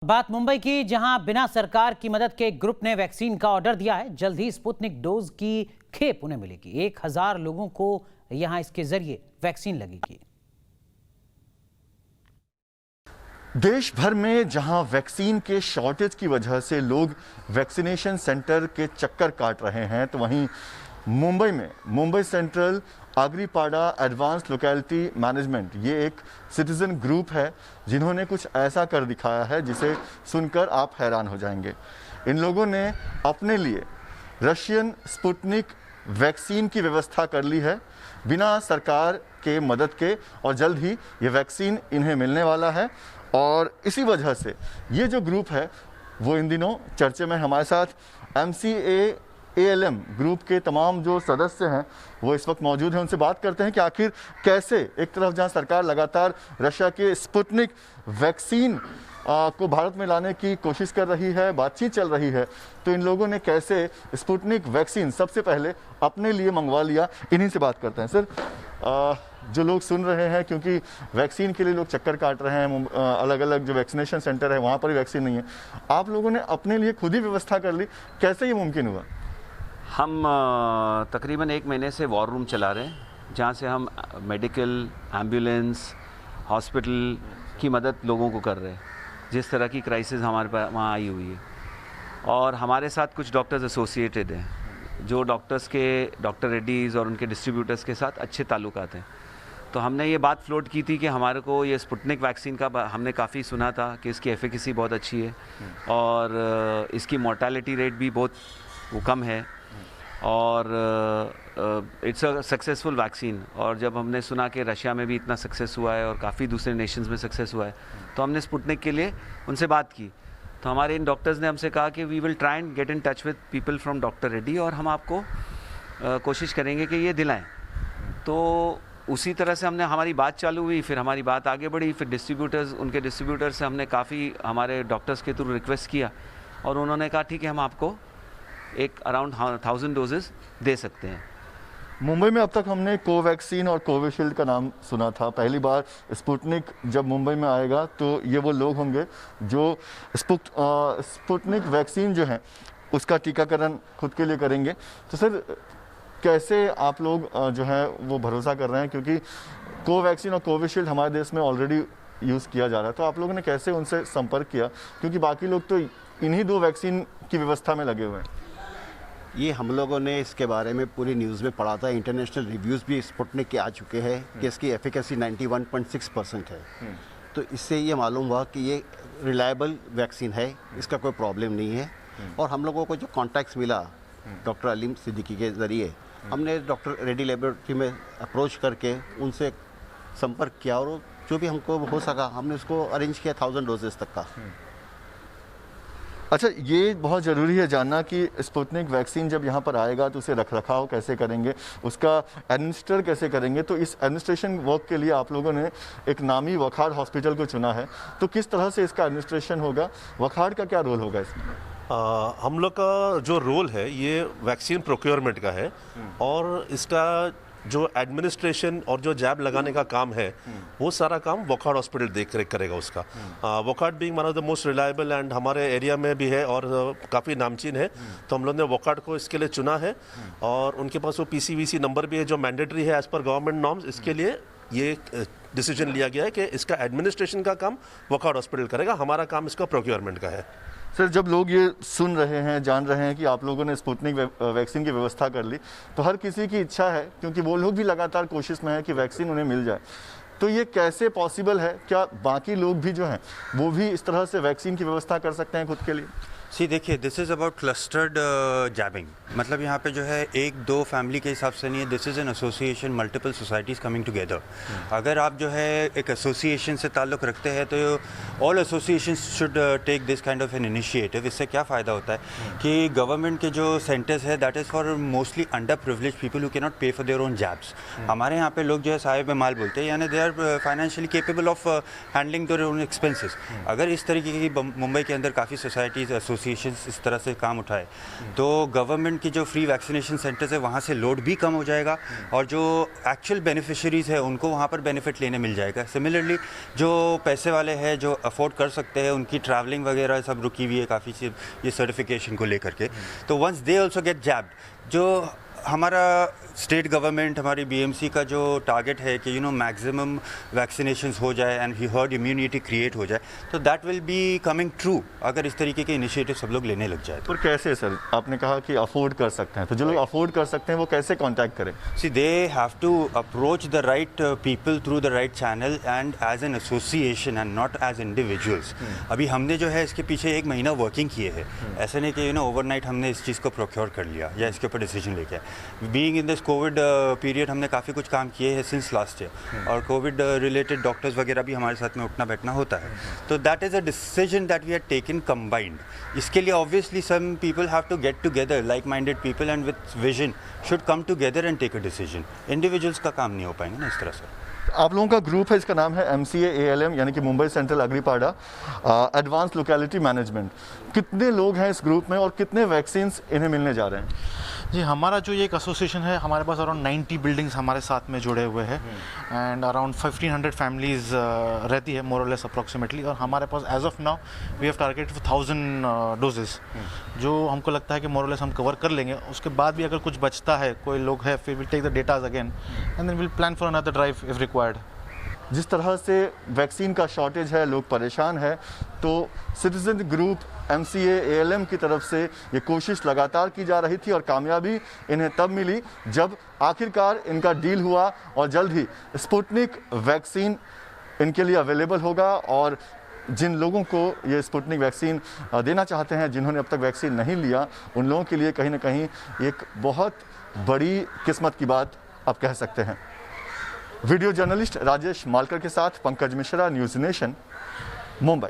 बात मुंबई की, जहां बिना सरकार की मदद के एक ग्रुप ने वैक्सीन का ऑर्डर दिया है। जल्द ही स्पुतनिक डोज की खेप उन्हें मिलेगी। 1000 लोगों को यहां इसके जरिए वैक्सीन लगेगी। देश भर में जहां वैक्सीन के शॉर्टेज की वजह से लोग वैक्सीनेशन सेंटर के चक्कर काट रहे हैं, तो वहीं मुंबई में Mumbai central Agripada advanced locality management ये एक सिटीजन ग्रुप है जिन्होंने कुछ ऐसा कर दिखाया है जिसे सुनकर आप हैरान हो जाएंगे। इन लोगों ने अपने लिए रशियन स्पुतनिक वैक्सीन की व्यवस्था कर ली है बिना सरकार के मदद के, और जल्द ही ये वैक्सीन इन्हें मिलने वाला है। और इसी वजह से ये जो ग्रुप है वो इन दिनों चर्चे में। हमारे साथ MCAALM ग्रुप के तमाम जो सदस्य हैं वो इस वक्त मौजूद हैं। उनसे बात करते हैं कि आखिर कैसे एक तरफ जहां सरकार लगातार रशिया के स्पुतनिक वैक्सीन को भारत में लाने की कोशिश कर रही है, बातचीत चल रही है, तो इन लोगों ने कैसे स्पुतनिक वैक्सीन सबसे पहले अपने लिए मंगवा लिया। इन्हीं से बात करते हैं। सर, जो लोग सुन रहे हैं, क्योंकि वैक्सीन के लिए लोग चक्कर काट रहे हैं, अलग अलग जो वैक्सीनेशन सेंटर है वहाँ पर भी वैक्सीन नहीं है, आप लोगों ने अपने लिए खुद ही व्यवस्था कर ली, कैसे ये मुमकिन हुआ? हम तकरीबन 1 महीने से वॉर रूम चला रहे हैं, जहाँ से हम मेडिकल, एम्बुलेंस, हॉस्पिटल की मदद लोगों को कर रहे हैं जिस तरह की क्राइसिस हमारे पास वहाँ आई हुई है। और हमारे साथ कुछ डॉक्टर्स एसोसिएटेड हैं जो डॉक्टर रेड्डीज़ और उनके डिस्ट्रीब्यूटर्स के साथ अच्छे ताल्लुकात हैं। तो हमने ये बात फ्लोट की थी कि हमारे को ये स्पुतनिक वैक्सीन का हमने काफ़ी सुना था कि इसकी एफिकेसी बहुत अच्छी है और इसकी मोर्टालिटी रेट भी बहुत कम है और इट्स अ सक्सेसफुल वैक्सीन। और जब हमने सुना कि रशिया में भी इतना सक्सेस हुआ है और काफ़ी दूसरे नेशंस में सक्सेस हुआ है, तो हमने स्पुतनिक के लिए उनसे बात की। तो हमारे इन डॉक्टर्स ने हमसे कहा कि we will try and get in touch with people from doctor Reddy और हम आपको कोशिश करेंगे कि ये दिलाएं। तो उसी तरह से हमारी बात चालू हुई, फिर हमारी बात आगे बढ़ी, फिर उनके डिस्ट्रीब्यूटर्स से हमने काफ़ी हमारे डॉक्टर्स के थ्रू रिक्वेस्ट किया और उन्होंने कहा ठीक है, हम आपको एक अराउंड 1000 डोजेस दे सकते हैं। मुंबई में अब तक हमने कोवैक्सीन और कोविशील्ड का नाम सुना था। पहली बार स्पुतनिक जब मुंबई में आएगा तो ये वो लोग होंगे जो स्पुतनिक वैक्सीन जो है उसका टीकाकरण खुद के लिए करेंगे। तो सर, कैसे आप लोग जो है वो भरोसा कर रहे हैं, क्योंकि कोवैक्सीन और कोविशील्ड हमारे देश में ऑलरेडी यूज़ किया जा रहा है, तो आप लोगों ने कैसे उनसे संपर्क किया, क्योंकि बाकी लोग तो इन्हीं 2 वैक्सीन की व्यवस्था में लगे हुए हैं? ये हम लोगों ने इसके बारे में पूरी न्यूज़ में पढ़ा था। इंटरनेशनल रिव्यूज़ भी स्पुतनिक के आ चुके हैं कि इसकी एफिकेसी 91.6% है। तो इससे ये मालूम हुआ कि ये रिलायबल वैक्सीन है, इसका कोई प्रॉब्लम नहीं है। और हम लोगों को जो कॉन्टैक्ट्स मिला डॉक्टर अलीम सिद्दीकी के ज़रिए, हमने डॉक्टर रेड्डी लेबोरेटरी में अप्रोच करके उनसे संपर्क किया और जो भी हमको हो सका हमने उसको अरेंज किया 1000 डोजेस तक का। अच्छा, ये बहुत ज़रूरी है जानना कि स्पुतनिक वैक्सीन जब यहाँ पर आएगा तो उसे रखरखाव कैसे करेंगे, उसका एडमिनिस्टर कैसे करेंगे। तो इस एडमिनिस्ट्रेशन वर्क के लिए आप लोगों ने एक नामी वखाड़ हॉस्पिटल को चुना है, तो किस तरह से इसका एडमिनिस्ट्रेशन होगा, वखाड़ का क्या रोल होगा इसमें? हम लोग का जो रोल है ये वैक्सीन प्रोक्योरमेंट का है और इसका जो एडमिनिस्ट्रेशन और जो जैब लगाने का काम है वो सारा काम वखाड़ हॉस्पिटल देख रेख करेगा उसका। वखाड़ being one of the most reliable and हमारे एरिया में भी है और काफ़ी नामचीन है, तो हम लोग ने वखाड़ को इसके लिए चुना है। और उनके पास वो PCVC नंबर भी है जो मैंडेटरी है एज़ पर गवर्नमेंट नॉर्म्स। इसके लिए ये डिसीजन लिया गया है कि इसका एडमिनिस्ट्रेशन का काम वखाड़ हॉस्पिटल करेगा, हमारा काम इसका प्रोक्योरमेंट का है। सर, जब लोग ये सुन रहे हैं, जान रहे हैं कि आप लोगों ने स्पुतनिक वैक्सीन की व्यवस्था कर ली, तो हर किसी की इच्छा है, क्योंकि वो लोग भी लगातार कोशिश में है कि वैक्सीन उन्हें मिल जाए, तो ये कैसे पॉसिबल है? क्या बाकी लोग भी जो हैं वो भी इस तरह से वैक्सीन की व्यवस्था कर सकते हैं खुद के लिए? देखिए, दिस इज़ अबाउट क्लस्टर्ड जैबिंग। मतलब यहाँ पे जो है 1-2 फैमिली के हिसाब से नहीं है, this is an association, multiple societies coming together. अगर आप जो है एक एसोसिएशन से ताल्लुक़ रखते हैं तो all association should take this kind of an initiative. इससे क्या फ़ायदा होता है कि गवर्नमेंट के जो सेंटर्स है that is for mostly under privilege people who can not पे फॉर देयर ओन जैब्स। हमारे यहाँ पे लोग जो है साहिब माल बोलते हैं, यानी they are financially capable of handling their own expenses. अगर इस तरीके की मुंबई के अंदर काफ़ी सोसाइटीज़ एसोसिएशंस इस तरह से काम उठाए तो गवर्नमेंट की जो फ्री वैक्सीनेशन सेंटर्स है वहाँ से लोड भी कम हो जाएगा और जो एक्चुअल बेनिफिशरीज़ है उनको वहाँ पर बेनिफिट लेने मिल जाएगा। सिमिलरली जो पैसे वाले हैं जो अफोर्ड कर सकते हैं उनकी ट्रैवलिंग वगैरह सब रुकी हुई है काफ़ी सी ये सर्टिफिकेशन को लेकर के, तो वंस दे ऑल्सो गेट जैब्ड, जो हमारा स्टेट गवर्नमेंट हमारी बीएमसी का जो टारगेट है कि मैक्सिमम वैक्सीनेशंस हो जाए एंड हर्ड इम्यूनिटी क्रिएट हो जाए, तो that will be coming true अगर इस तरीके के इनिशिएटिव सब लोग लेने लग जाए। पर कैसे सर, आपने कहा कि अफोर्ड कर सकते हैं, तो जो लोग अफोर्ड कर सकते हैं वो कैसे कांटेक्ट करें? See they have to approach the right people through the right channel and as an association and not as individuals. अभी हमने जो है इसके पीछे 1 महीना वर्किंग किए हैं, ऐसे नहीं कि ओवरनाइट हमने इस चीज़ को प्रोक्योर कर लिया या इसके ऊपर डिसीजन लेके आए। Being in this Covid period हमने काफ़ी कुछ काम किए हैं सिंस लास्ट ईयर और कोविड रिलेटेड डॉक्टर्स वगैरह भी हमारे साथ में उठना बैठना होता है, तो that is a decision that we have taken combined. इसके लिए obviously some people have to get together, like minded people and with vision should come together and take a decision. Individuals का काम नहीं हो पाएंगे ना इस तरह से। आप लोगों का ग्रुप है, इसका नाम है MCA ALM यानी कि Mumbai central Agripada advance locality management. कितने लोग हैं इस ग्रुप में और कितने वैक्सीन्स इन्हें मिलने जा रहे हैं? जी, हमारा जो ये एक एसोसिएशन है, हमारे पास अराउंड 90 बिल्डिंग्स हमारे साथ में जुड़े हुए हैं एंड अराउंड 1500 फैमिलीज रहती है मोर और लेस अप्रॉक्सीमेटली, और हमारे पास as of now we have targeted 1000 doses जो हमको लगता है कि मोर और लेस हम कवर कर लेंगे। उसके बाद भी अगर कुछ बचता है, कोई लोग है, फिर will take the datas again and then will plan for another drive if required. जिस तरह से वैक्सीन का शॉर्टेज है, लोग परेशान है, तो सिटीजन ग्रुप MCA ALM की तरफ से ये कोशिश लगातार की जा रही थी और कामयाबी इन्हें तब मिली जब आखिरकार इनका डील हुआ और जल्द ही स्पुतनिक वैक्सीन इनके लिए अवेलेबल होगा। और जिन लोगों को ये स्पुतनिक वैक्सीन देना चाहते हैं, जिन्होंने अब तक वैक्सीन नहीं लिया, उन लोगों के लिए कहीं ना कहीं एक बहुत बड़ी किस्मत की बात आप कह सकते हैं। वीडियो जर्नलिस्ट राजेश मालकर के साथ पंकज मिश्रा, न्यूज़ नेशन, मुंबई।